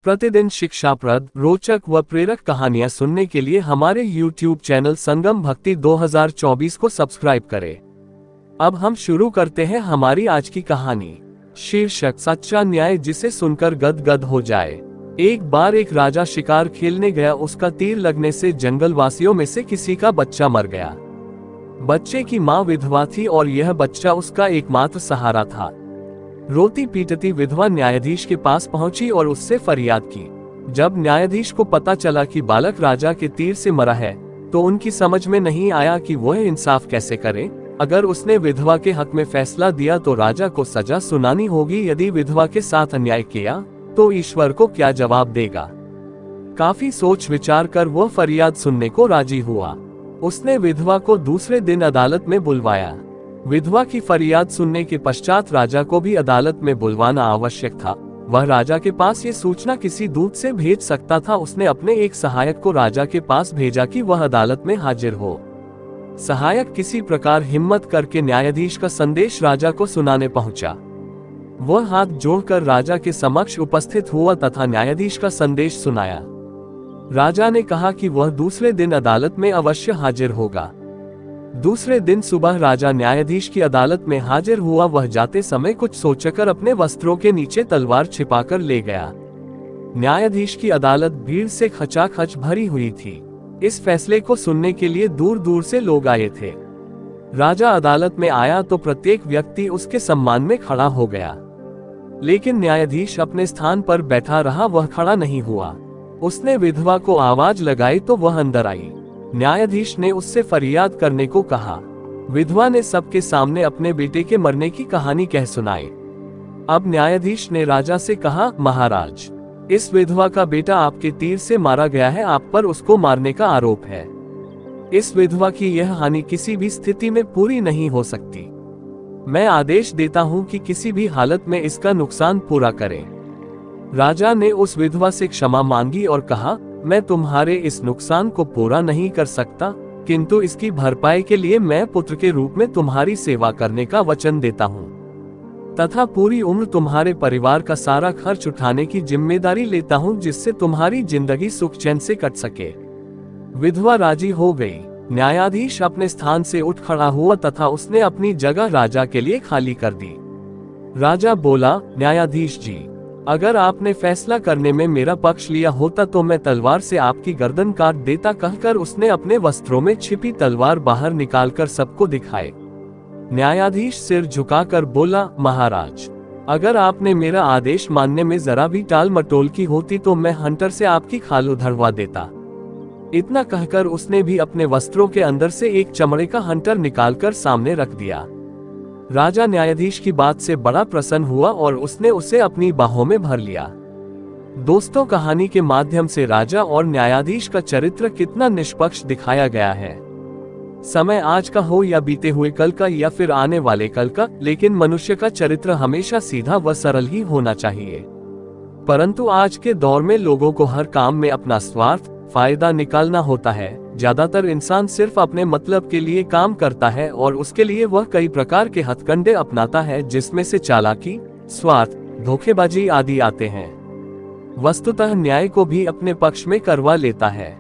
प्रतिदिन शिक्षाप्रद, रोचक व प्रेरक कहानियां सुनने के लिए हमारे YouTube चैनल संगम भक्ति 2024 को सब्सक्राइब करें। अब हम शुरू करते हैं हमारी आज की कहानी। शीर्षक सच्चा न्याय जिसे सुनकर गदगद हो जाए। एक बार एक राजा शिकार खेलने गया, उसका तीर लगने से जंगलवासियों में से किसी का बच्चा मर गया। बच्चे की मां विधवा थी और यह बच्चा उसका एकमात्र सहारा था। रोती पीटती विधवा न्यायाधीश के पास पहुंची और उससे फरियाद की। जब न्यायाधीश को पता चला कि बालक राजा के तीर से मरा है, तो उनकी समझ में नहीं आया कि वह इंसाफ कैसे करे। अगर उसने विधवा के हक में फैसला दिया तो राजा को सजा सुनानी होगी, यदि विधवा के साथ अन्याय किया तो ईश्वर को क्या जवाब देगा। काफी सोच विचार कर वह फरियाद सुनने को राजी हुआ। उसने विधवा को दूसरे दिन अदालत में बुलवाया। विधवा की फरियाद सुनने के पश्चात राजा को भी अदालत में बुलवाना आवश्यक था। वह राजा के पास ये सूचना किसी दूत से भेज सकता था। उसने अपने एक सहायक को राजा के पास भेजा कि वह अदालत में हाजिर हो। सहायक किसी प्रकार हिम्मत करके न्यायाधीश का संदेश राजा को सुनाने पहुंचा। वह हाथ जोड़कर राजा के समक्ष उपस्थित हुआ तथा न्यायाधीश का संदेश सुनाया। राजा ने कहा कि वह दूसरे दिन अदालत में अवश्य हाजिर होगा। दूसरे दिन सुबह राजा न्यायाधीश की अदालत में हाजिर हुआ। वह जाते समय कुछ सोचकर अपने वस्त्रों के नीचे तलवार छिपाकर ले गया। न्यायाधीश की अदालत भीड़ से खचाखच भरी हुई थी। इस फैसले को सुनने के लिए दूर दूर से लोग आए थे। राजा अदालत में आया तो प्रत्येक व्यक्ति उसके सम्मान में खड़ा हो गया, लेकिन न्यायाधीश अपने स्थान पर बैठा रहा। वह खड़ा नहीं हुआ। उसने विधवा को आवाज लगाई तो वह अंदर आई। न्यायाधीश ने उससे फरियाद करने को कहा। विधवा ने सबके सामने अपने बेटे के मरने की कहानी कह सुनाई। अब न्यायाधीश ने राजा से कहा, महाराज, इस विधवा का बेटा आपके तीर से मारा गया है। आप पर उसको मारने का आरोप है। इस विधवा की यह हानि किसी भी स्थिति में पूरी नहीं हो सकती। मैं आदेश देता हूं कि किसी भी हालत में इसका नुकसान पूरा करें। राजा ने उस विधवा से क्षमा मांगी और कहा, मैं तुम्हारे इस नुकसान को पूरा नहीं कर सकता, किंतु इसकी भरपाई के लिए मैं पुत्र के रूप में तुम्हारी सेवा करने का वचन देता हूँ तथा पूरी उम्र तुम्हारे परिवार का सारा खर्च उठाने की जिम्मेदारी लेता हूँ, जिससे तुम्हारी जिंदगी सुख चैन से कट सके। विधवा राजी हो गई। न्यायाधीश अपने स्थान से उठ खड़ा हुआ तथा उसने अपनी जगह राजा के लिए खाली कर दी। राजा बोला, न्यायाधीश जी, अगर आपने फैसला करने में मेरा पक्ष लिया होता तो मैं तलवार से आपकी गर्दन काट देता। कहकर उसने अपने वस्त्रों में छिपी तलवार बाहर निकालकर सबको दिखाए। न्यायाधीश सिर झुकाकर बोला, महाराज, अगर आपने मेरा आदेश मानने में जरा भी टाल मटोल की होती तो मैं हंटर से आपकी खाल उधड़वा देता। इतना कहकर उसने भी अपने वस्त्रों के अंदर से एक चमड़े का हंटर निकालकर सामने रख दिया। राजा न्यायाधीश की बात से बड़ा प्रसन्न हुआ और उसने उसे अपनी बाहों में भर लिया। दोस्तों, कहानी के माध्यम से राजा और न्यायाधीश का चरित्र कितना निष्पक्ष दिखाया गया है। समय आज का हो या बीते हुए कल का या फिर आने वाले कल का, लेकिन मनुष्य का चरित्र हमेशा सीधा व सरल ही होना चाहिए। परंतु आज के दौर में लोगों को हर काम में अपना स्वार्थ, फायदा निकालना होता है। ज्यादातर इंसान सिर्फ अपने मतलब के लिए काम करता है और उसके लिए वह कई प्रकार के हथकंडे अपनाता है, जिसमें से चालाकी, स्वार्थ, धोखेबाजी आदि आते हैं। वस्तुतः न्याय को भी अपने पक्ष में करवा लेता है।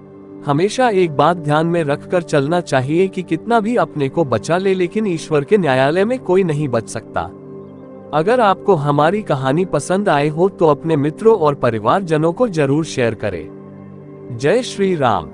हमेशा एक बात ध्यान में रखकर चलना चाहिए कि कितना भी अपने को बचा ले, लेकिन ईश्वर के न्यायालय में कोई नहीं बच सकता। अगर आपको हमारी कहानी पसंद आए हो तो अपने मित्रों और परिवारजनों को जरूर शेयर करें। जय श्री राम।